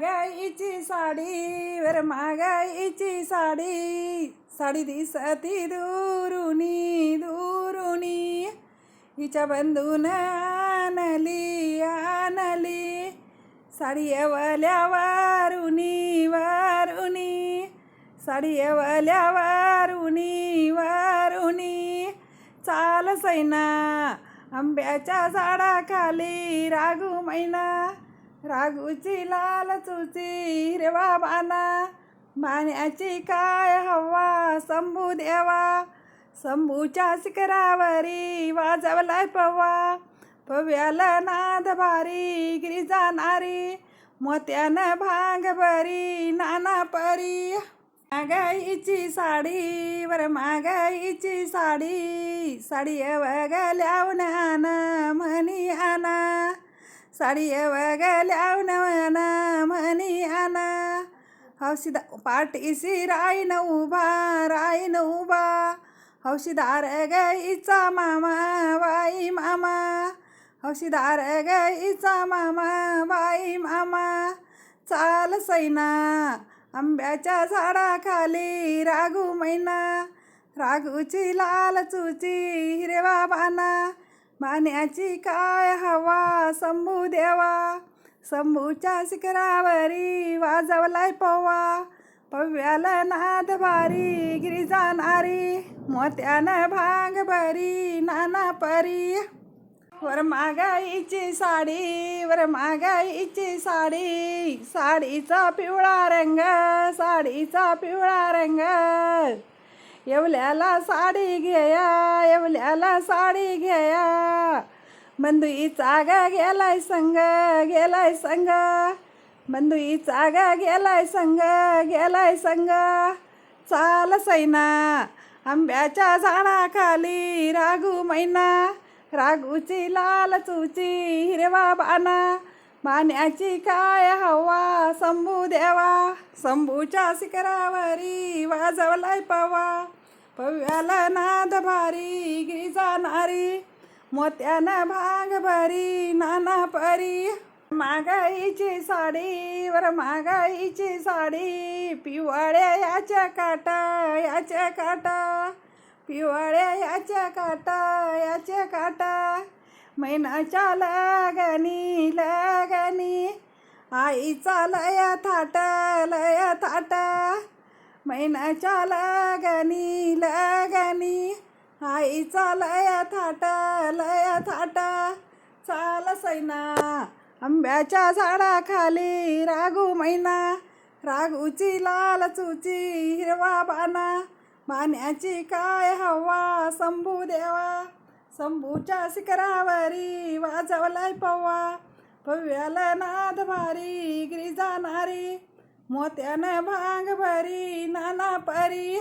महागाईची साडी वर महागाईची साडी, साडी दिसती दुरुनी दुरुनी, हिच्या बंधून आणली आणली, साडी येवल्या वारुनी वारुनी, साडी येवल्या वारुनी वारुनी. चाल सैना आंब्याच्या झाडाखाली रागू मैना, रागूची लाल चुची हिरवा बाना, बाण्याची काय हवा शंभू देवा, शंभूच्या शिखरावरी वाजवलाय पवा, पव्याला नाद भारी गिरिजा नारी, मोत्यानं भांग भरी नाना परी. महागाईची साडी वर महागाईची साडी, साडी वगल्यावन आना म्हणी आना, साडी वगल्यावन आना म्हणी आना. हौशीदा पाठीशी राईन उभा, हौशीदार गाईचा मामा बाई मामा, हौशीदार गाईचा मामा बाई मामा. चाल सैना आंब्याच्या झाडाखाली रागू मैना, रागूची लाल चुची हिरवा बाना, बाण्याची काय हवा शंभू देवा, शंभूच्या शिखरावरी वाजवलाय पवा, पव्याला नाद भारी गिरिजा नारी, मोत्यानं भांग भरी नाना परी. वर महागाईची साडी वर महागाईची साडी, साडीचा पिवळा रंग साडीचा पिवळा रंग, येवल्याला साडी घ्या येवल्याला साडी घ्या, बंधुईचा ग गेलाय संग गेलाय संग, बंधुईचा ग गेलाय संग. चाल सैना आंब्याच्या झाडाखाली रागू मैना, रागूची लाल चुची हिरवा बाना, बाण्याची काय हवा शंभू देवा, शंभूच्या शिखरावरी वाजवलाय पवा, पव्याला नाद भारी गिरिजा नारी, मोत्यानं भांग भरी नाना परी. महागाईची साडी वर महागाईची साडी, पिवळ्या याच्या काटा, पिवळ्या याच्या काटा, मैनाच्या लगनी आईचा लया थाट, मैनाच्या लगनी आईचा लया थाट. चाल सैना आंब्याच्या झाडाखाली रागू मैना, रागूची लाल चुची हिरवा बाना, बाण्याची काय हवा शंभू देवा, शंभूच्या शिखरावरी वाजवलाय पवा, पव्याला नाद भारी गिरिजा नारी, मोत्यानं भांग भरी नाना परी.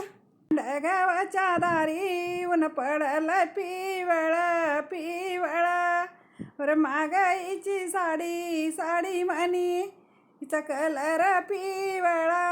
गावाच्या दारी ऊन पडलं पिवळ, वर महागाईची साडी म्हणी, हिचा कलर पिवळा.